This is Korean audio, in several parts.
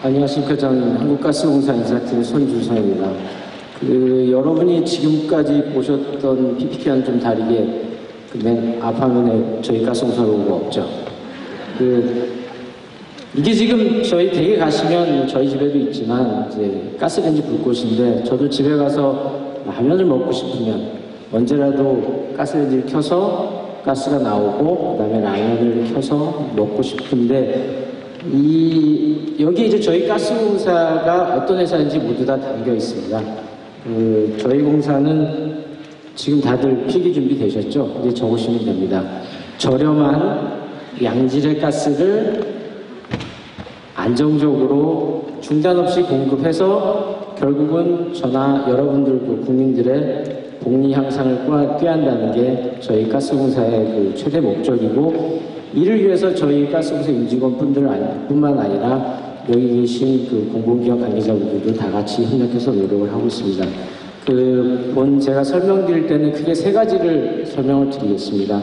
안녕하십니까. 저는 한국가스공사 인사팀 손주성입니다. 여러분이 지금까지 보셨던 PPT와는 좀 다르게 맨 앞화면에 저희 가스공사 로고가 없죠. 이게 지금 저희 댁에 가시면 저희 집에도 있지만 이제 가스레인지 불꽃인데, 저도 집에 가서 라면을 먹고 싶으면 언제라도 가스레인지를 켜서 가스가 나오고 그다음에 라면을 켜서 먹고 싶은데, 여기 이제 저희 가스공사가 어떤 회사인지 모두 다 담겨 있습니다. 저희 공사는 지금 다들 필기 준비 되셨죠? 이제 적으시면 됩니다. 저렴한 양질의 가스를 안정적으로 중단 없이 공급해서 결국은 저나 여러분들도 국민들의 복리 향상을 꾀한다는 게 저희 가스공사의 최대 목적이고, 이를 위해서 저희 가스공사 임직원뿐만 아니라 여기 계신 공공기업 관계자분들도 다 같이 협력해서 노력을 하고 있습니다. 제가 설명드릴 때는 크게 세 가지를 설명을 드리겠습니다.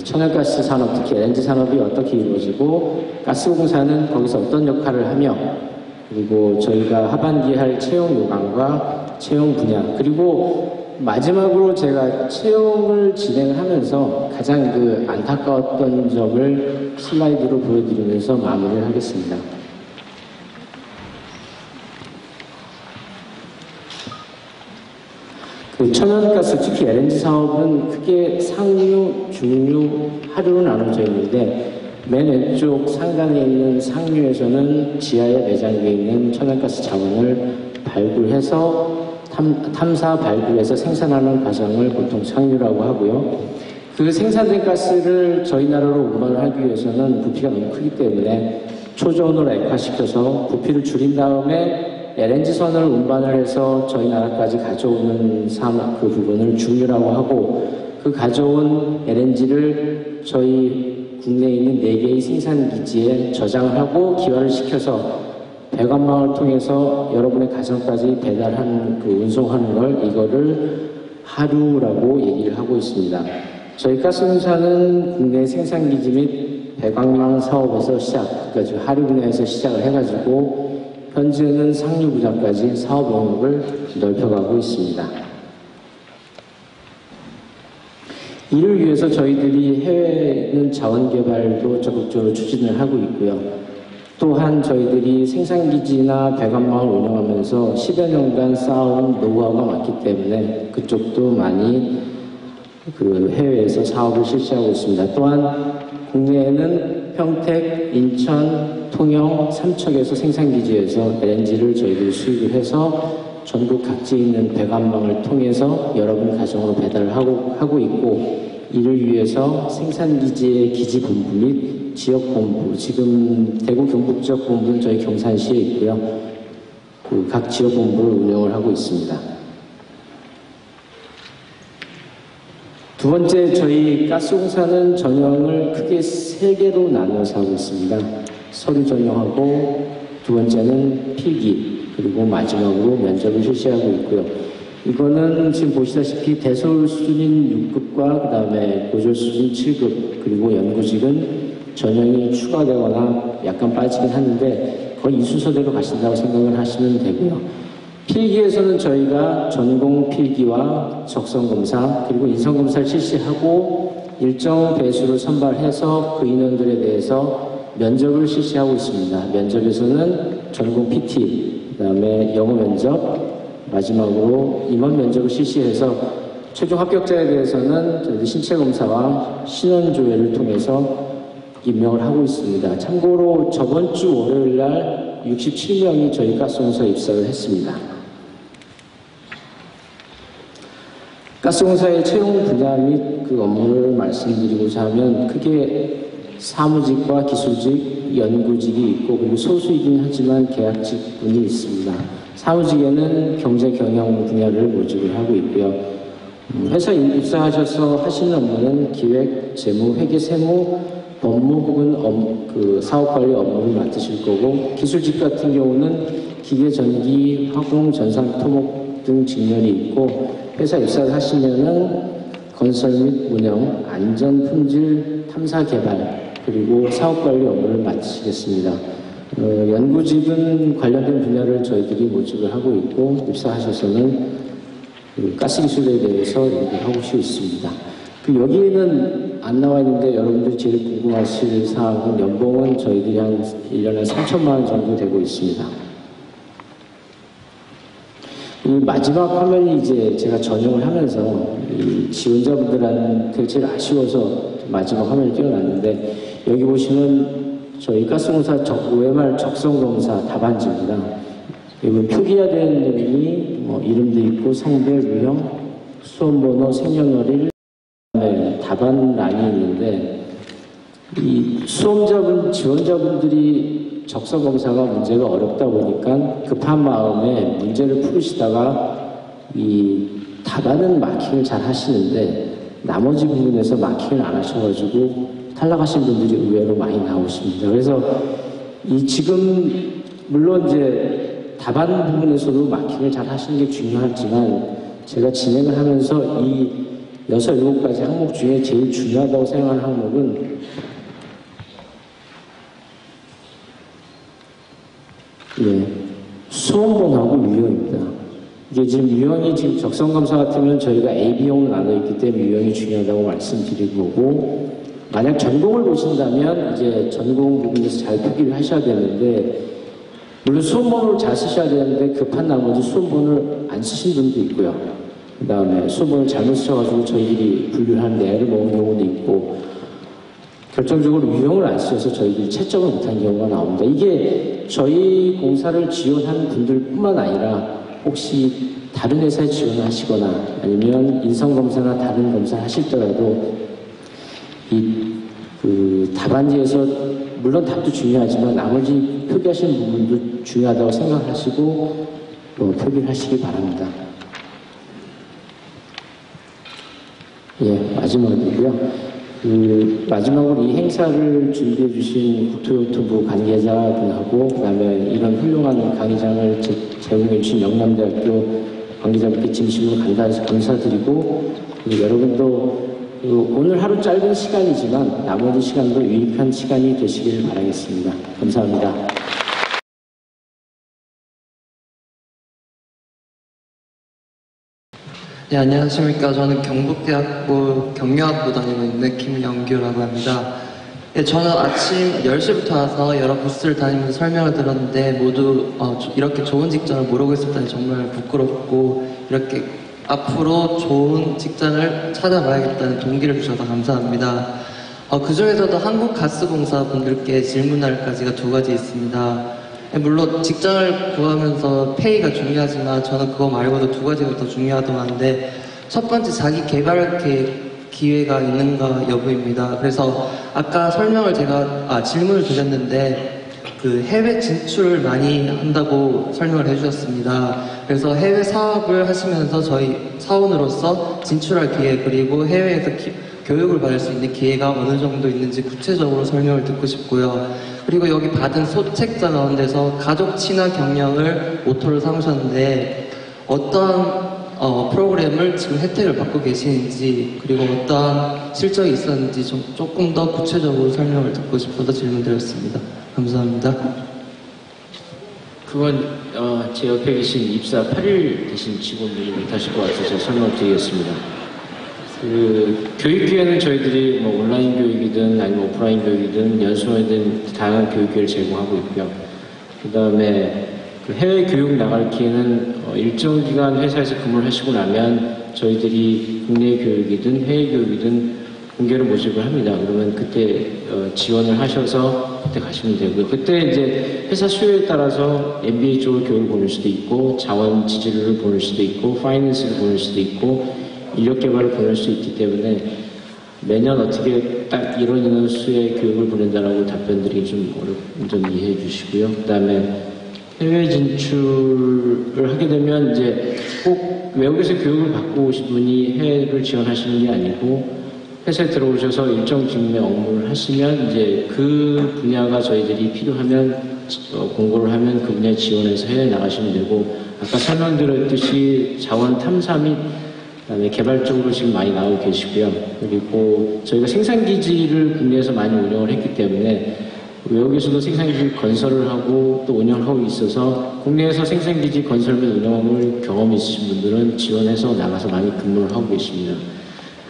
천연가스 산업, 특히 LNG 산업이 어떻게 이루어지고, 가스공사는 거기서 어떤 역할을 하며, 그리고 저희가 하반기에 할 채용 요강과 채용 분야, 그리고 마지막으로 제가 채용을 진행을 하면서 가장 안타까웠던 점을 슬라이드로 보여드리면서 마무리를 하겠습니다. 천연가스, 특히 LNG 사업은 크게 상류, 중류, 하류로 나눠져 있는데, 맨 왼쪽 상단에 있는 상류에서는 지하에 내장되어 있는 천연가스 자원을 발굴해서 탐사 발굴해서 생산하는 과정을 보통 상류라고 하고요. 생산된 가스를 저희 나라로 운반을 하기 위해서는 부피가 너무 크기 때문에 초저온으로 액화시켜서 부피를 줄인 다음에 LNG선을 운반을 해서 저희 나라까지 가져오는 부분을 중류라고 하고, 가져온 LNG를 저희 국내에 있는 4개의 생산기지에 저장을 하고 기화를 시켜서 배관망을 통해서 여러분의 가정까지 배달하는 운송하는 이거를 하류라고 얘기를 하고 있습니다. 저희 가스공사는 국내 생산기지 및 배관망 사업에서 그러니까 하류 분야에서 시작을 해가지고 현재는 상류 분야까지 사업 영역을 넓혀가고 있습니다. 이를 위해서 저희들이 해외에는 자원개발도 적극적으로 추진을 하고 있고요. 또한 저희들이 생산기지나 배관망을 운영하면서 10여 년간 쌓아온 노하우가 많기 때문에 그쪽도 많이 해외에서 사업을 실시하고 있습니다. 또한 국내에는 평택, 인천, 통영, 삼척에서 생산기지에서 LNG를 저희들이 수입을 해서 전국 각지에 있는 배관망을 통해서 여러분 가정으로 배달을 하고 있고, 이를 위해서 생산기지의 기지본부 및 지역본부, 지금 대구 경북 지역본부는 저희 경산시에 있고요. 각 지역본부를 운영을 하고 있습니다. 두 번째, 저희 가스공사는 전형을 크게 3개로 나눠서 하고 있습니다. 서류 전형하고, 두 번째는 필기, 그리고 마지막으로 면접을 실시하고 있고요. 이거는 지금 보시다시피 대졸 수준인 6급과 그 다음에 고졸 수준 7급, 그리고 연구직은 전형이 추가되거나 약간 빠지긴 하는데 거의 이 순서대로 가신다고 생각을 하시면 되고요. 필기에서는 저희가 전공 필기와 적성검사, 그리고 인성검사를 실시하고 일정 배수를 선발해서 그 인원들에 대해서 면접을 실시하고 있습니다. 면접에서는 전공 PT, 그 다음에 영어 면접, 마지막으로 임원 면접을 실시해서 최종 합격자에 대해서는 저희 신체검사와 신원조회를 통해서 임명을 하고 있습니다. 참고로 저번 주 월요일 날 67명이 저희 가스공사에 입사를 했습니다. 가스공사의 채용 분야 및 업무를 말씀드리고자 하면 크게 사무직과 기술직, 연구직이 있고, 그리고 소수이긴 하지만 계약직분이 있습니다. 사무직에는 경제 경영 분야를 모집을 하고 있고요. 회사에 입사하셔서 하시는 업무는 기획, 재무, 회계, 세무, 법무 혹은 사업관리 업무를 맡으실 거고, 기술직 같은 경우는 기계, 전기, 화공, 전산, 토목 등 직렬이 있고, 회사 입사를 하시면은 건설 및 운영, 안전, 품질, 탐사, 개발, 그리고 사업관리 업무를 맡으시겠습니다. 연구직은 관련된 분야를 저희들이 모집을 하고 있고, 입사하셔서는 그 가스기술에 대해서 연구하고 있습니다. 여기에는 안 나와 있는데 여러분들이 제일 궁금하실 사항은 연봉은 저희들이 한 1년에 3천만 원 정도 되고 있습니다. 이 마지막 화면이 이제 제가 전용을 하면서 이 지원자분들한테 제일 아쉬워서 마지막 화면을 띄워놨는데, 여기 보시면 저희 가스공사 OMR 적성검사 답안지입니다. 여기 표기화된 내용이 이름도 있고 성별, 유형, 수험번호, 생년월일, 그다음에 답안란이 있는데, 이 수험자분, 지원자분들이 적성검사가 문제가 어렵다 보니까 급한 마음에 문제를 풀으시다가 이 답안은 마킹을 잘 하시는데 나머지 부분에서 마킹을 안 하셔가지고 탈락하신 분들이 의외로 많이 나오십니다. 그래서 이 지금 물론 이제 답안 부분에서도 마킹을 잘 하시는 게 중요하지만, 제가 진행을 하면서 이 6, 7가지 항목 중에 제일 중요하다고 생각하는 항목은 수험번호하고 유형입니다. 이게 지금 유형이 지금 적성검사 같으면 저희가 AB형으로 나눠 있기 때문에 유형이 중요하다고 말씀드린 거고, 만약 전공을 보신다면 이제 전공 부분에서 잘 표기를 하셔야 되는데, 물론 수험번호를 잘 쓰셔야 되는데 급한 나머지 수험번호를 안 쓰신 분도 있고요. 그 다음에 수험번호를 잘못 쓰셔가지고 저희들이 분류를 하는데 애를 먹은 경우도 있고, 결정적으로 유형을 안 쓰셔서 저희들이 채점을 못한 경우가 나옵니다. 이게 저희 공사를 지원하는 분들뿐만 아니라 혹시 다른 회사에 지원을 하시거나 아니면 인성검사나 다른 검사를 하실 때라도 그 답안지에서 물론 답도 중요하지만 나머지 표기하시는 부분도 중요하다고 생각하시고 표기를 하시기 바랍니다. 마지막이고요. 마지막으로 이 행사를 준비해 주신 국토교통부 관계자분하고 그다음에 이런 훌륭한 강의장을 제공해 주신 영남대학교 관계자분께 진심으로 감사드리고, 그리고 여러분도 오늘 하루 짧은 시간이지만 나머지 시간도 유익한 시간이 되시길 바라겠습니다. 감사합니다. 네, 안녕하십니까. 저는 경북대학교 경영학부 다니고 있는 김영규라고 합니다. 네, 저는 아침 10시부터 와서 여러 부스를 다니면서 설명을 들었는데 모두 이렇게 좋은 직장을 모르고 있었다니 정말 부끄럽고, 이렇게 앞으로 좋은 직장을 찾아봐야겠다는 동기를 주셔서 감사합니다. 그 중에서도 한국가스공사 분들께 질문할 가지가 2가지 있습니다. 물론 직장을 구하면서 페이가 중요하지만 저는 그거 말고도 2가지가 더 중요하다고 하는데, 첫 번째 자기 개발 기회가 있는가 여부입니다. 그래서 아까 질문을 드렸는데 그 해외 진출을 많이 한다고 설명을 해주셨습니다. 그래서 해외 사업을 하시면서 저희 사원으로서 진출할 기회, 그리고 해외에서 교육을 받을 수 있는 기회가 어느 정도 있는지 구체적으로 설명을 듣고 싶고요. 그리고 여기 받은 소책자 가운데서 가족 친화 경영을 모토로 삼으셨는데 어떤 프로그램을 지금 혜택을 받고 계시는지, 그리고 어떠한 실적이 있었는지 조금 더 구체적으로 설명을 듣고 싶어서 질문드렸습니다. 감사합니다. 그건 제 옆에 계신 입사 8일 되신 직원들이 못하실 것 같아서 제가 설명을 드리겠습니다. 교육 기회는 저희들이 온라인 교육이든 아니면 오프라인 교육이든 연수원이든 다양한 교육 기회를 제공하고 있고요. 그 다음에 해외 교육 나갈 기회는 일정 기간 회사에서 근무를 하시고 나면 저희들이 국내 교육이든 해외 교육이든 공개를 모집을 합니다. 그러면 그때 지원을 하셔서 그때 가시면 되고요. 그때 이제 회사 수요에 따라서 MBA 쪽으로 교육을 보낼 수도 있고, 자원 지질을 보낼 수도 있고, 파이낸스를 보낼 수도 있고, 인력 개발을 보낼 수 있기 때문에 매년 어떻게 딱 이런 수의 교육을 보낸다라고 답변드리기 좀 어려운 점 이해해 주시고요. 그 다음에 해외 진출을 하게 되면 이제 꼭 외국에서 교육을 받고 오신 분이 해외를 지원하시는 게 아니고, 회사에 들어오셔서 일정 직무의 업무를 하시면 이제 그 분야가 저희들이 필요하면 공고를 하면 그 분야에 지원해서 해외에 나가시면 되고, 아까 설명드렸듯이 자원 탐사 및 그다음에 개발적으로 지금 많이 나오고 계시고요. 그리고 저희가 생산기지를 국내에서 많이 운영을 했기 때문에 외국에서도 생산기지 건설을 하고 또 운영을 하고 있어서 국내에서 생산기지 건설 및 운영을 경험이 있으신 분들은 지원해서 나가서 많이 근무를 하고 계십니다.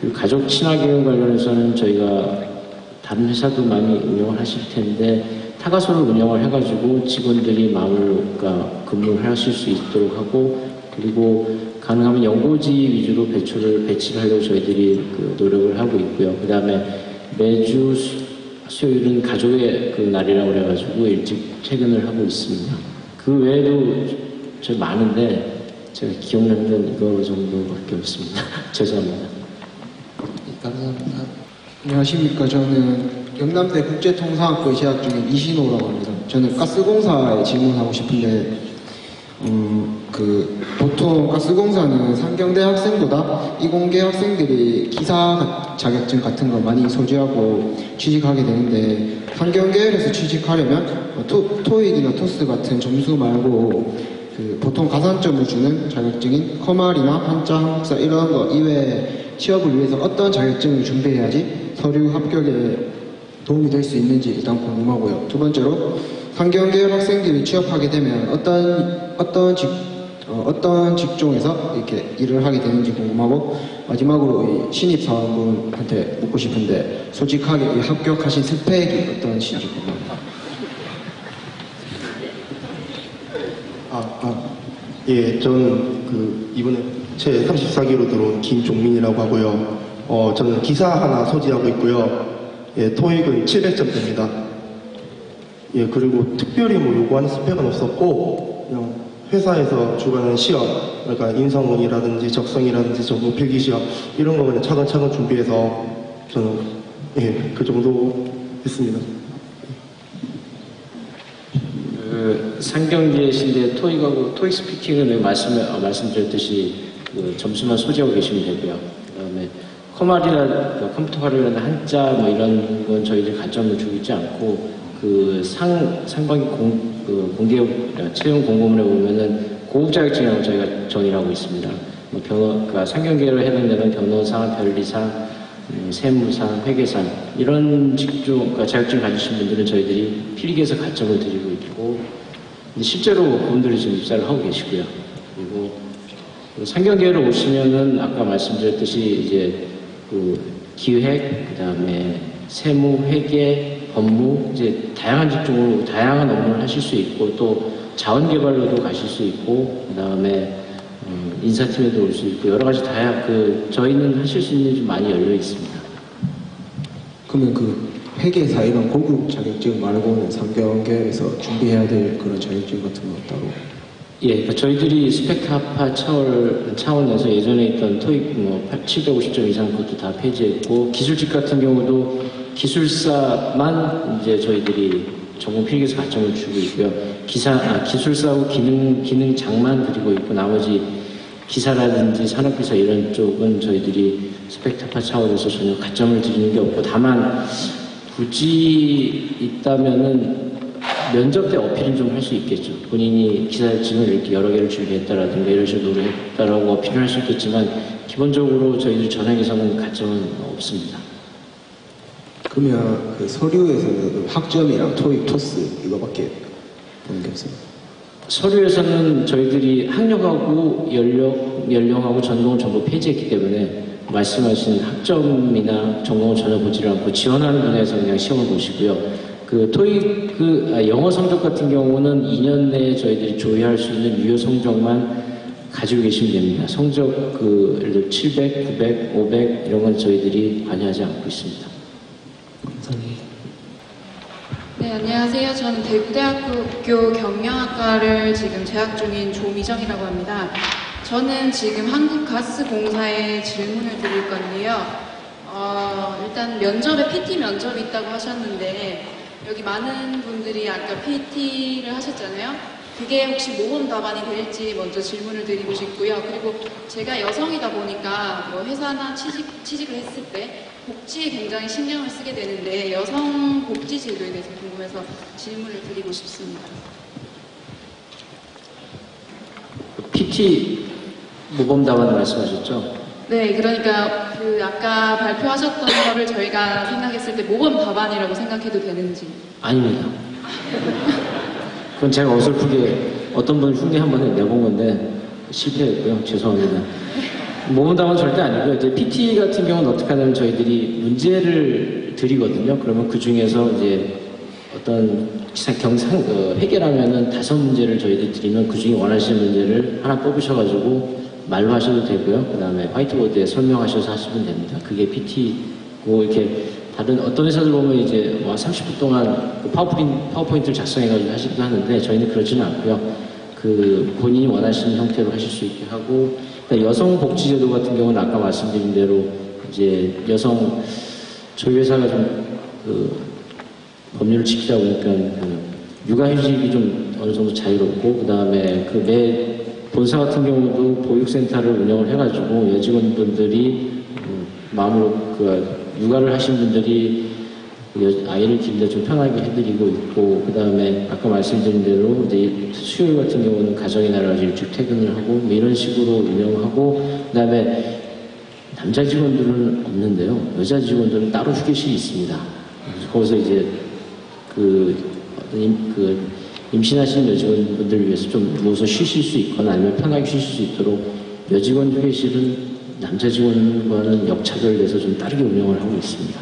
그리고 가족 친화계획 관련해서는 저희가 다른 회사도 많이 운영을 하실 텐데 타가소를 운영을 해가지고 직원들이 마음을 근무를 하실 수 있도록 하고 그리고 가능하면 연고지 위주로 배치를 하려고 저희들이 노력을 하고 있고요. 그 다음에 매주 수요일은 가족의 날이라고 그래가지고 일찍 퇴근을 하고 있습니다. 그 외에도 저 많은데 제가 기억나는 건 이거 정도밖에 없습니다. 죄송합니다. 네, 감사합니다. 안녕하십니까. 저는 경남대 국제통상학부에 재학 중인 이신호라고 합니다. 저는 가스공사에 질문하고 싶은데 보통 가스공사는 상경대 학생보다 이공계 학생들이 기사 자격증 같은 거 많이 소지하고 취직하게 되는데 상경계열에서 취직하려면 토익이나 토스 같은 점수 말고 보통 가산점을 주는 자격증인 커말이나 한자, 한국사 이런 거 이외에 취업을 위해서 어떤 자격증을 준비해야지 서류 합격에 도움이 될 수 있는지 일단 궁금하고요. 두 번째로 상경계열 학생들이 취업하게 되면 어떤 직종에서 이렇게 일을 하게 되는지 궁금하고 마지막으로 이 신입사원분한테 묻고 싶은데 솔직하게 이 합격하신 스펙이 어떠신지 궁금합니다. 예, 저는 이번에 제 34기로 들어온 김종민이라고 하고요. 저는 기사 하나 소지하고 있고요. 예, 토익은 700점대입니다. 예, 그리고 특별히 요구하는 스펙은 없었고, 그냥 회사에서 주관하는 시험, 그러니까 인성문이라든지 적성이라든지 전공 필기 시험, 이런 거 그냥 차근차근 준비해서 저는, 예, 그 정도 했습니다. 상경계신데 토익하고 토익 스피킹은 말씀드렸듯이 점수만 소지하고 계시면 되고요. 그다음에 커말이나 컴퓨터 활용이나 한자 이런 건 저희들 가점을 주고 있지 않고 상반기 공개 채용 공고문에 보면은 고급 자격증이라고 저희가 정의를 하고 있습니다. 그러니까 상경계로 해당되는 변호사, 변리사, 세무사, 회계사 이런 직종, 그러니까 자격증 가지신 분들은 저희들이 필기에서 가점을 드리고 있고 실제로 그분들이 지금 입사를 하고 계시고요. 그리고 상경계로 오시면은 아까 말씀드렸듯이 이제 기획, 그다음에 세무, 회계, 법무 이제 다양한 직종으로 다양한 업무를 하실 수 있고 또 자원개발로도 가실 수 있고 그다음에 인사팀에도 올 수 있고 여러 가지 저희는 하실 수 있는 좀 많이 열려 있습니다. 그러면 회계사 이런 고급 자격증 말고는 상경계에서 준비해야 될 그런 자격증 같은 거 따로? 예, 그러니까 저희들이 스펙타파 차원에서 예전에 있던 토익 750점 이상 것도 다 폐지했고 기술직 같은 경우도 기술사만 이제 저희들이 전공 필기에서 가점을 주고 있고요. 기술사하고 기능장만 드리고 있고 나머지 기사라든지 산업기사 이런 쪽은 저희들이 스펙타파 차원에서 전혀 가점을 드리는 게 없고 다만 굳이 있다면은 면접 때 어필은 좀 할 수 있겠죠. 본인이 기사직을 이렇게 여러 개를 준비했다라든가 이런 식으로 노력했다라고 어필을 할 수 있겠지만 기본적으로 저희들 전형에서는 가점은 없습니다. 그러면 서류에서는 학점이랑 토익, 토스 이거밖에 보는 게 없어요? 서류에서는 저희들이 학력하고 연령하고 전공을 전부 폐지했기 때문에 말씀하신 학점이나 전공을 전혀 보지를 않고 지원하는 분야에서 그냥 시험을 보시고요. 토익 영어 성적 같은 경우는 2년 내에 저희들이 조회할 수 있는 유효 성적만 가지고 계시면 됩니다. 성적 예를 들어 700, 900, 500 이런 건 저희들이 관여하지 않고 있습니다. 감사합니다. 네, 안녕하세요. 저는 대구대학교 경영학과를 지금 재학 중인 조미정이라고 합니다. 저는 지금 한국가스공사에 질문을 드릴 건데요. 일단 면접에 PT 면접이 있다고 하셨는데 여기 많은 분들이 아까 PT를 하셨잖아요. 그게 혹시 모범 답안이 될지 먼저 질문을 드리고 싶고요. 그리고 제가 여성이다 보니까 회사나 취직을 했을 때 복지에 굉장히 신경을 쓰게 되는데 여성 복지 제도에 대해서 궁금해서 질문을 드리고 싶습니다. PT 모범 답안 말씀하셨죠? 네, 그러니까 그 아까 발표하셨던 거를 저희가 생각했을 때 모범 답안이라고 생각해도 되는지. 아닙니다. 그건 제가 어설프게 어떤 분 흉내 한번 내본 건데 실패했고요. 죄송합니다. 모범답은 절대 아니고요. 이제 PT 같은 경우는 어떻게 하냐면 저희들이 문제를 드리거든요. 그러면 그 중에서 이제 어떤 해결하면은 5문제를 저희들이 드리면 그 중에 원하시는 문제를 하나 뽑으셔가지고 말로 하셔도 되고요. 그 다음에 화이트보드에 설명하셔서 하시면 됩니다. 그게 PT고, 이렇게 다른 어떤 회사들 보면 이제 30분 동안 그 파워포인트를 작성해가지고 하시기도 하는데 저희는 그렇지는 않고요. 그 본인이 원하시는 형태로 하실 수 있게 하고, 여성복지제도 같은 경우는 아까 말씀드린 대로 이제 저희 회사가 좀 법률을 지키다 보니까 육아휴직이 좀 어느 정도 자유롭고, 그 다음에 매 본사 같은 경우도 보육센터를 운영을 해가지고 여직원분들이 마음으로 육아를 하신 분들이 아이를 기르는데 좀 편하게 해드리고 있고, 그 다음에 아까 말씀드린 대로 이제 수요일 같은 경우는 가정의 날을 일찍 퇴근을 하고 뭐 이런 식으로 운영하고, 그 다음에 남자 직원들은 없는데요. 여자 직원들은 따로 휴게실이 있습니다. 거기서 이제 임신하신 여직원분들을 위해서 좀 누워서 쉬실 수 있거나 아니면 편하게 쉬실 수 있도록 여직원 휴게실은 남자 직원과는 역차별돼서 좀 다르게 운영을 하고 있습니다.